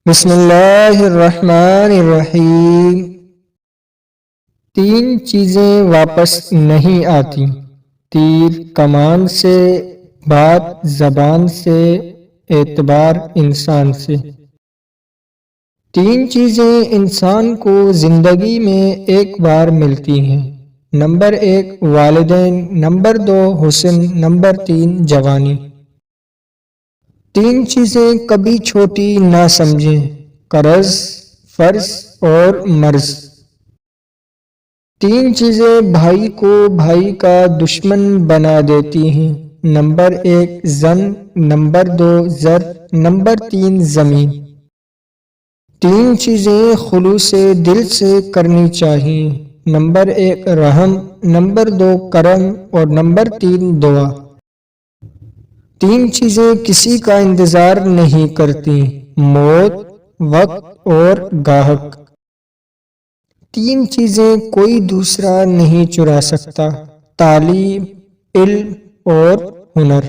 بسم اللہ الرحمن الرحیم۔ تین چیزیں واپس نہیں آتی: تیر کمان سے، بات زبان سے، اعتبار انسان سے۔ تین چیزیں انسان کو زندگی میں ایک بار ملتی ہیں: نمبر 1 والدین، نمبر 2 حسن، نمبر 3 جوانی۔ تین چیزیں کبھی چھوٹی نہ سمجھیں: قرض، فرض اور مرض۔ تین چیزیں بھائی کو بھائی کا دشمن بنا دیتی ہیں: نمبر 1 زن، نمبر 2 زر، نمبر 3 زمین۔ تین چیزیں خلوص دل سے کرنی چاہیے: نمبر 1 رحم، نمبر 2 کرم اور نمبر 3 دعا۔ تین چیزیں کسی کا انتظار نہیں کرتی: موت، وقت اور گاہک۔ تین چیزیں کوئی دوسرا نہیں چرا سکتا: تعلیم، علم اور ہنر۔